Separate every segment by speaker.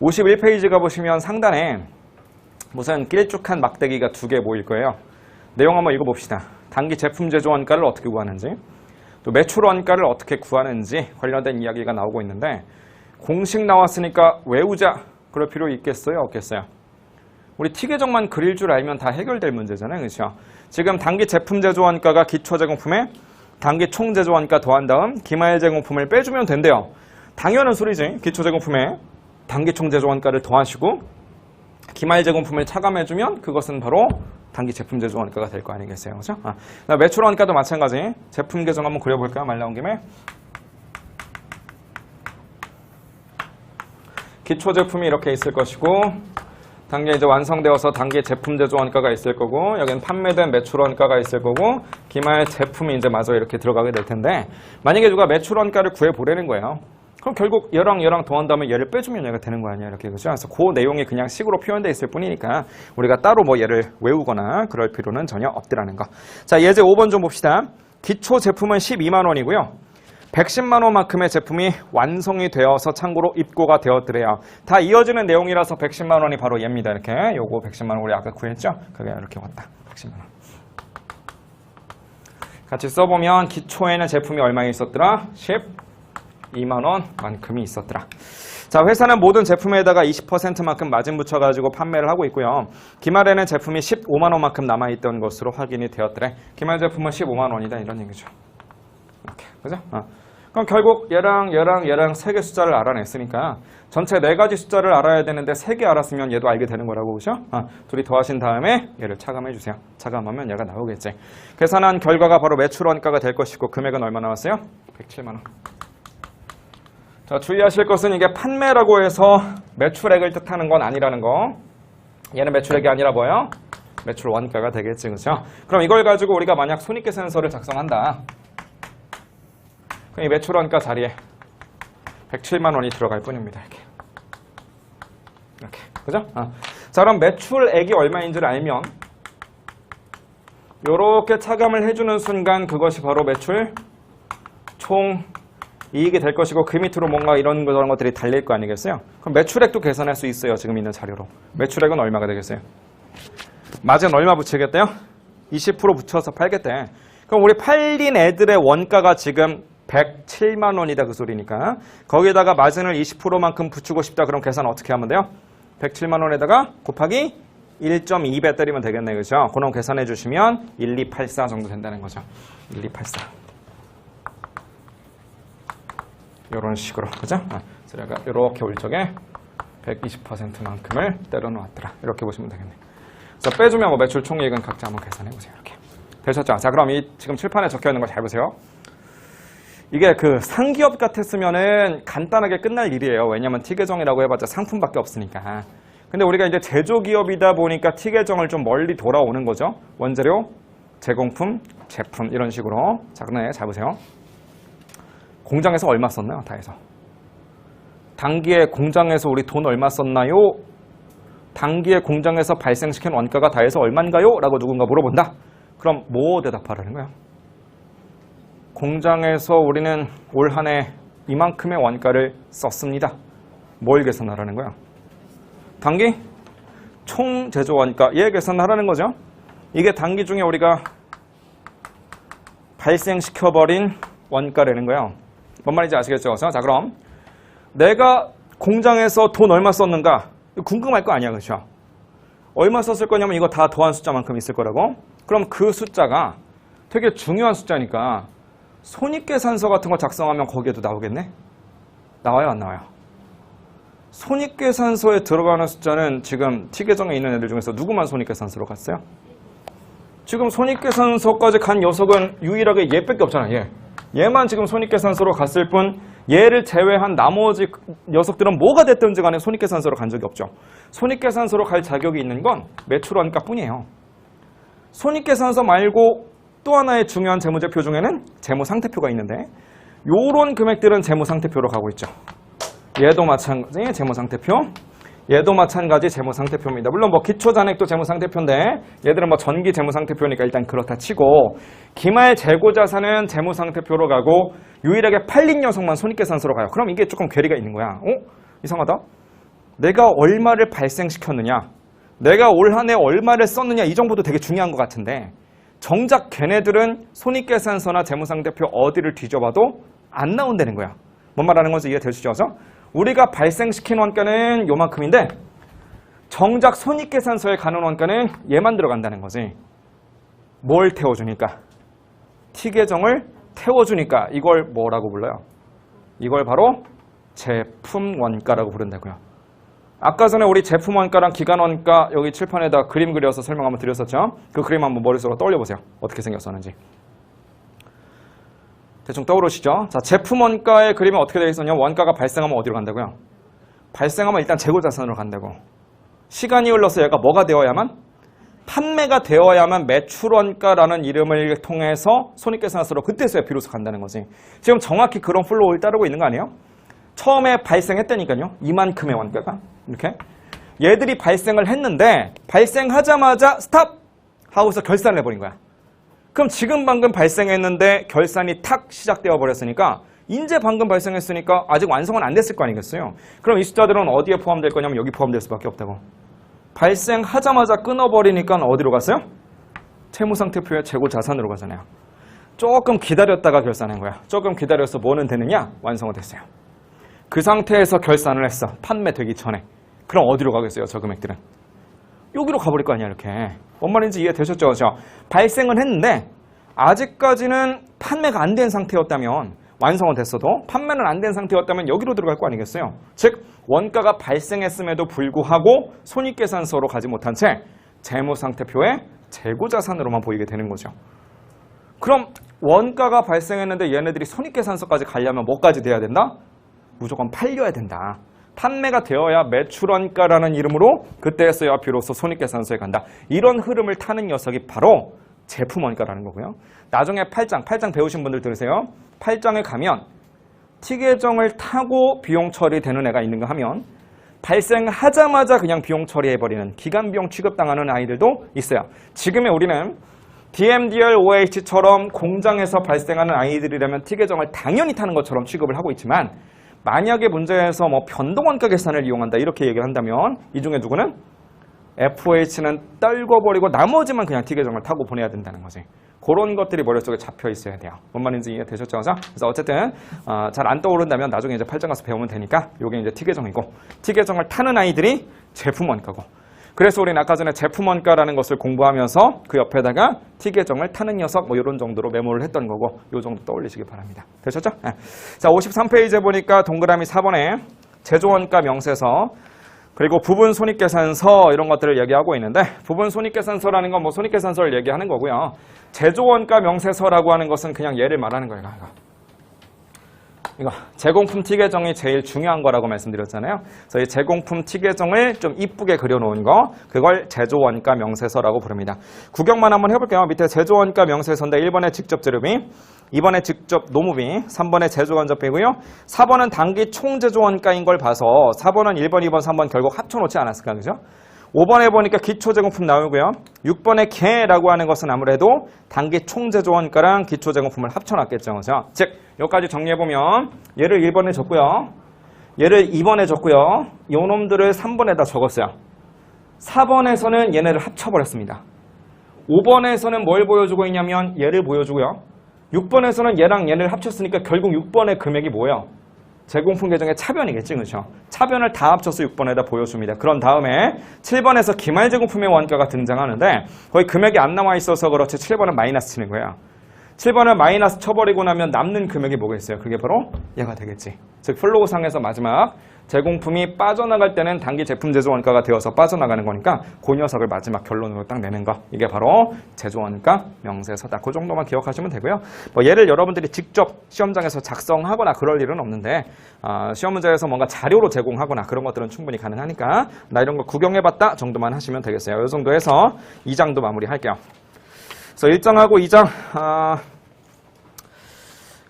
Speaker 1: 51페이지 가보시면 상단에 무슨 길쭉한 막대기가 2개 모일 거예요. 내용 한번 읽어봅시다. 단기 제품 제조 원가를 어떻게 구하는지, 또 매출 원가를 어떻게 구하는지 관련된 이야기가 나오고 있는데, 공식 나왔으니까 외우자 그럴 필요 있겠어요? 없겠어요? 우리 T계정만 그릴 줄 알면 다 해결될 문제잖아요. 그렇죠? 지금 단기 제품 제조 원가가 기초 제공품에 단기 총 제조 원가 더한 다음 기말 제공품을 빼주면 된대요. 당연한 소리지. 기초 제공품에 단기 총 제조 원가를 더하시고 기말 제공품을 차감해주면 그것은 바로 단기 제품 제조 원가가 될 거 아니겠어요? 그렇죠? 매출 원가도 마찬가지. 제품 계정 한번 그려볼까요? 말 나온 김에. 기초 제품이 이렇게 있을 것이고, 단계 이제 완성되어서 단계 제품 제조 원가가 있을 거고, 여기는 판매된 매출 원가가 있을 거고, 기말 제품이 이제 마저 이렇게 들어가게 될 텐데, 만약에 누가 매출 원가를 구해보라는 거예요. 그럼 결국 얘랑 더한 다음에 얘를 빼주면 얘가 되는 거 아니야, 이렇게. 그죠? 그래서 그 내용이 그냥 식으로 표현되어 있을 뿐이니까 우리가 따로 뭐 얘를 외우거나 그럴 필요는 전혀 없더라는 거. 자, 예제 5번 좀 봅시다. 기초 제품은 12만 원이고요. 110만 원만큼의 제품이 완성이 되어서 창고로 입고가 되었더래요. 다 이어지는 내용이라서 110만 원이 바로 얘입니다. 이렇게. 요거 110만 원 우리 아까 구했죠? 그게 이렇게 왔다. 110만 원. 같이 써보면 기초에는 제품이 얼마에 있었더라? 12만 원만큼이 있었더라. 자, 회사는 모든 제품에다가 20%만큼 마진 붙여가지고 판매를 하고 있고요. 기말에는 제품이 15만 원만큼 남아있던 것으로 확인이 되었더래. 기말 제품은 15만 원이다. 이런 얘기죠. 이렇게. 그죠? 그럼 결국 얘랑 세 개 숫자를 알아냈으니까 전체 4가지 숫자를 알아야 되는데 3개 알았으면 얘도 알게 되는 거라고. 그죠? 둘이 더하신 다음에 얘를 차감해 주세요. 차감하면 얘가 나오겠지. 계산한 결과가 바로 매출 원가가 될 것이고, 금액은 얼마 나왔어요? 107만 원. 자, 주의하실 것은 이게 판매라고 해서 매출액을 뜻하는 건 아니라는 거. 얘는 매출액이 아니라 뭐예요? 매출 원가가 되겠지. 그죠? 그럼 이걸 가지고 우리가 만약 손익계산서를 작성한다. 그럼 이 매출 원가 자리에 107만 원이 들어갈 뿐입니다. 이렇게. 그죠? 자, 그럼 매출액이 얼마인지를 알면 이렇게 차감을 해주는 순간 그것이 바로 매출 총 이익이 될 것이고, 그 밑으로 뭔가 이런 저런 것들이 달릴 거 아니겠어요? 그럼 매출액도 계산할 수 있어요. 지금 있는 자료로. 매출액은 얼마가 되겠어요? 마진 얼마 붙이겠대요? 20% 붙여서 팔겠대. 그럼 우리 팔린 애들의 원가가 지금 107만 원이다 그 소리니까, 거기에다가 마진을 20%만큼 붙이고 싶다. 그럼 계산 어떻게 하면 돼요? 107만 원에다가 곱하기 1.2배 때리면 되겠네. 그죠? 그럼 계산해 주시면 1284 정도 된다는 거죠. 1284. 이런 식으로. 그죠? 제가 이렇게 올 적에 120%만큼을 때려 놓았더라. 이렇게 보시면 되겠네. 그래서 빼주면 뭐 매출 총이익은 각자 한번 계산해 보세요. 이렇게. 되셨죠? 자, 그럼 이 지금 칠판에 적혀 있는 거 잘 보세요. 이게 그 상기업 같았으면은 간단하게 끝날 일이에요. 왜냐면 T계정이라고 해봤자 상품밖에 없으니까. 근데 우리가 이제 제조기업이다 보니까 T계정을 좀 멀리 돌아오는 거죠. 원재료, 제공품, 제품 이런 식으로. 자, 그러네. 잘 보세요. 공장에서 얼마 썼나요? 다 해서. 단기에 공장에서 우리 돈 얼마 썼나요? 단기에 공장에서 발생시킨 원가가 다 해서 얼마인가요? 라고 누군가 물어본다. 그럼 뭐 대답하라는 거야? 공장에서 우리는 올 한 해 이만큼의 원가를 썼습니다. 뭘 계산하라는 거야? 단기 총 제조 원가. 얘 계산하라는 거죠. 이게 단기 중에 우리가 발생시켜버린 원가라는 거예요. 뭔 말인지 아시겠죠? 자, 그럼 내가 공장에서 돈 얼마 썼는가? 궁금할 거 아니야, 그렇죠? 얼마 썼을 거냐면 이거 다 더한 숫자만큼 있을 거라고. 그럼 그 숫자가 되게 중요한 숫자니까 손익계산서 같은 거 작성하면 거기에도 나오겠네? 나와요, 안 나와요? 손익계산서에 들어가는 숫자는 지금 T계정에 있는 애들 중에서 누구만 손익계산서로 갔어요? 지금 손익계산서까지 간 녀석은 유일하게 얘밖에 없잖아, 얘. 얘만 지금 손익계산서로 갔을 뿐, 얘를 제외한 나머지 녀석들은 뭐가 됐든지 간에 손익계산서로 간 적이 없죠. 손익계산서로 갈 자격이 있는 건 매출원가 뿐이에요. 손익계산서 말고 또 하나의 중요한 재무제표 중에는 재무상태표가 있는데, 요런 금액들은 재무상태표로 가고 있죠. 얘도 마찬가지 재무상태표, 얘도 마찬가지 재무상태표입니다. 물론 뭐 기초잔액도 재무상태표인데 얘들은 뭐 전기 재무상태표니까 일단 그렇다 치고, 기말 재고자산은 재무상태표로 가고 유일하게 팔린 녀석만 손익계산서로 가요. 그럼 이게 조금 괴리가 있는 거야. 이상하다. 내가 얼마를 발생시켰느냐, 내가 올 한 해 얼마를 썼느냐, 이 정도도 되게 중요한 것 같은데 정작 걔네들은 손익계산서나 재무상태표 어디를 뒤져봐도 안 나온다는 거야. 뭔 말하는 건지 이해되시죠? 우리가 발생시킨 원가는 요만큼인데 정작 손익계산서에 가는 원가는 얘만 들어간다는 거지. 뭘 태워주니까? T계정을 태워주니까 이걸 뭐라고 불러요? 이걸 바로 제품 원가라고 부른다고요. 아까 전에 우리 제품 원가랑 기간 원가 여기 칠판에다 그림 그려서 설명 한번 드렸었죠? 그 그림 한번 머릿속으로 떠올려 보세요. 어떻게 생겼었는지. 대충 떠오르시죠? 자, 제품 원가의 그림이 어떻게 되어 있었냐? 원가가 발생하면 어디로 간다고요? 발생하면 일단 재고자산으로 간다고. 시간이 흘러서 얘가 뭐가 되어야만? 판매가 되어야만 매출원가라는 이름을 통해서 손익계산서로 그때서야 비로소 간다는 거지. 지금 정확히 그런 플로우를 따르고 있는 거 아니에요? 처음에 발생했다니까요. 이만큼의 원가가. 이렇게. 얘들이 발생을 했는데 발생하자마자 스탑! 하고서 결산을 해버린 거야. 그럼 지금 방금 발생했는데 결산이 탁 시작되어 버렸으니까 이제 방금 발생했으니까 아직 완성은 안 됐을 거 아니겠어요? 그럼 이 숫자들은 어디에 포함될 거냐면 여기 포함될 수밖에 없다고. 발생하자마자 끊어버리니까 어디로 갔어요? 채무상태표의 재고자산으로 가잖아요. 조금 기다렸다가 결산한 거야. 조금 기다려서 뭐는 되느냐? 완성은 됐어요. 그 상태에서 결산을 했어. 판매되기 전에. 그럼 어디로 가겠어요? 저 금액들은. 여기로 가버릴 거 아니야 이렇게. 뭔 말인지 이해되셨죠? 그렇죠? 발생은 했는데 아직까지는 판매가 안 된 상태였다면 완성은 됐어도 판매는 안 된 상태였다면 여기로 들어갈 거 아니겠어요? 즉 원가가 발생했음에도 불구하고 손익계산서로 가지 못한 채 재무상태표의 재고자산으로만 보이게 되는 거죠. 그럼 원가가 발생했는데 얘네들이 손익계산서까지 가려면 뭐까지 돼야 된다? 무조건 팔려야 된다. 판매가 되어야 매출원가라는 이름으로 그때서야 비로소 손익계산서에 간다. 이런 흐름을 타는 녀석이 바로 제품원가라는 거고요. 나중에 8장 배우신 분들 들으세요. 8장에 가면 T계정을 타고 비용 처리되는 애가 있는가 하면 발생하자마자 그냥 비용 처리해버리는 기간비용 취급당하는 아이들도 있어요. 지금의 우리는 DMDR, OH처럼 공장에서 발생하는 아이들이라면 T계정을 당연히 타는 것처럼 취급을 하고 있지만 만약에 문제에서 뭐 변동원가 계산을 이용한다 이렇게 얘기를 한다면 이 중에 누구는? FOH는 떨궈버리고 나머지만 그냥 T계정을 타고 보내야 된다는 거지. 그런 것들이 머릿속에 잡혀 있어야 돼요. 뭔 말인지 이해되셨죠? 그래서 어쨌든 잘 안 떠오른다면 나중에 이제 8장 가서 배우면 되니까 이게 이제 T계정이고 T계정을 타는 아이들이 제품원가고 그래서 우리는 아까 전에 제품원가라는 것을 공부하면서 그 옆에다가 T계정을 타는 녀석 뭐 이런 정도로 메모를 했던 거고 이 정도 떠올리시기 바랍니다. 되셨죠? 네. 자, 53페이지에 보니까 동그라미 4번에 제조원가 명세서 그리고 부분 손익계산서 이런 것들을 얘기하고 있는데 부분 손익계산서라는 건 뭐 손익계산서를 얘기하는 거고요. 제조원가 명세서라고 하는 것은 그냥 얘를 말하는 거예요. 이거 제공품 T계정이 제일 중요한 거라고 말씀드렸잖아요. 그래서 이 제공품 T계정을 좀 이쁘게 그려놓은 거 그걸 제조원가 명세서라고 부릅니다. 구경만 한번 해볼게요. 밑에 제조원가 명세서인데 1번에 직접 재료비, 2번에 직접 노무비, 3번에 제조간접비고요. 4번은 단기 총제조원가인 걸 봐서 4번은 1번, 2번, 3번 결국 합쳐놓지 않았을까, 그죠? 5번에 보니까 기초제공품 나오고요. 6번에 개라고 하는 것은 아무래도 단기 총제조원가랑 기초제공품을 합쳐놨겠죠. 그죠? 즉 여기까지 정리해보면 얘를 1번에 적고요. 얘를 2번에 적고요. 요 놈들을 3번에다 적었어요. 4번에서는 얘네를 합쳐버렸습니다. 5번에서는 뭘 보여주고 있냐면 얘를 보여주고요. 6번에서는 얘랑 얘를 합쳤으니까 결국 6번의 금액이 뭐예요? 제공품 계정의 차변이겠지, 그렇죠? 차변을 다 합쳐서 6번에다 보여줍니다. 그런 다음에 7번에서 기말제공품의 원가가 등장하는데 거의 금액이 안 나와 있어서 그렇지 7번은 마이너스 치는 거예요. 7번을 마이너스 쳐버리고 나면 남는 금액이 뭐겠어요? 그게 바로 얘가 되겠지. 즉 플로우상에서 마지막 제공품이 빠져나갈 때는 단기 제품 제조원가가 되어서 빠져나가는 거니까 그 녀석을 마지막 결론으로 딱 내는 거. 이게 바로 제조원가 명세서다. 그 정도만 기억하시면 되고요. 뭐 얘를 여러분들이 직접 시험장에서 작성하거나 그럴 일은 없는데 시험 문제에서 뭔가 자료로 제공하거나 그런 것들은 충분히 가능하니까 나 이런 거 구경해봤다 정도만 하시면 되겠어요. 이 정도 해서 2장도 마무리할게요. 그래서 1장하고 2장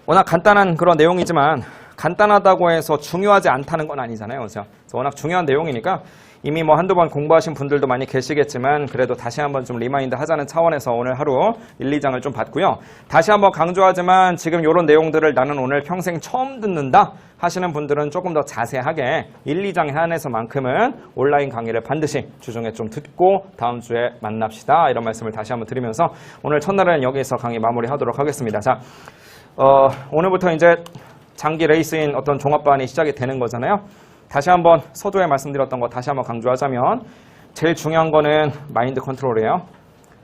Speaker 1: 워낙 간단한 그런 내용이지만 간단하다고 해서 중요하지 않다는 건 아니잖아요. 그래서 워낙 중요한 내용이니까 이미 뭐 한두 번 공부하신 분들도 많이 계시겠지만 그래도 다시 한번 좀 리마인드 하자는 차원에서 오늘 하루 1, 2장을 좀 봤고요. 다시 한번 강조하지만 지금 이런 내용들을 나는 오늘 평생 처음 듣는다 하시는 분들은 조금 더 자세하게 1, 2장 한에서만큼은 온라인 강의를 반드시 주중에 좀 듣고 다음 주에 만납시다. 이런 말씀을 다시 한번 드리면서 오늘 첫날은 여기서 강의 마무리하도록 하겠습니다. 자, 오늘부터 이제 장기 레이스인 어떤 종합반이 시작이 되는 거잖아요. 다시 한번 서두에 말씀드렸던 거 다시 한번 강조하자면 제일 중요한 거는 마인드 컨트롤이에요.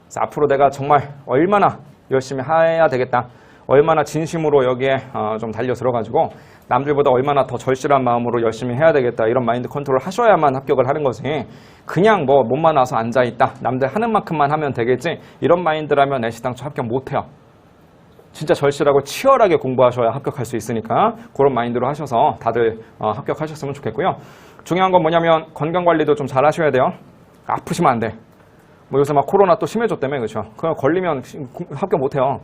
Speaker 1: 그래서 앞으로 내가 정말 얼마나 열심히 해야 되겠다. 얼마나 진심으로 여기에 좀 달려 들어가지고 남들보다 얼마나 더 절실한 마음으로 열심히 해야 되겠다. 이런 마인드 컨트롤을 하셔야만 합격을 하는 거지. 그냥 뭐 몸만 와서 앉아있다. 남들 하는 만큼만 하면 되겠지. 이런 마인드라면 내시당초 합격 못해요. 진짜 절실하고 치열하게 공부하셔야 합격할 수 있으니까 그런 마인드로 하셔서 다들 합격하셨으면 좋겠고요. 중요한 건 뭐냐면 건강관리도 좀 잘 하셔야 돼요. 아프시면 안 돼. 뭐 요새 막 코로나 또 심해졌다며, 그렇죠? 그거 걸리면 합격 못해요.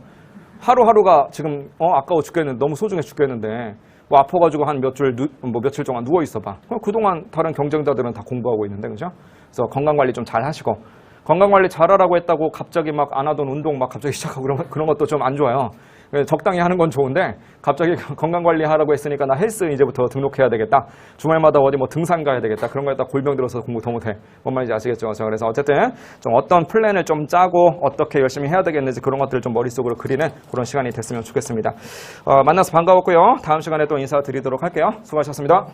Speaker 1: 하루하루가 지금 아까워 죽겠는데, 너무 소중해 죽겠는데 뭐 아파가지고 한 며칠 동안 누워 있어봐. 그동안 다른 경쟁자들은 다 공부하고 있는데, 그죠? 그래서 건강관리 좀 잘 하시고, 건강관리 잘하라고 했다고 갑자기 막 안 하던 운동 막 갑자기 시작하고 그런 것도 좀 안 좋아요. 적당히 하는 건 좋은데 갑자기 건강관리 하라고 했으니까 나 헬스 이제부터 등록해야 되겠다. 주말마다 어디 뭐 등산 가야 되겠다. 그런 거 했다 골병 들어서 공부 더 못해. 뭔 말인지 아시겠죠? 그래서 어쨌든 좀 어떤 플랜을 좀 짜고 어떻게 열심히 해야 되겠는지 그런 것들을 좀 머릿속으로 그리는 그런 시간이 됐으면 좋겠습니다. 만나서 반가웠고요. 다음 시간에 또 인사드리도록 할게요. 수고하셨습니다.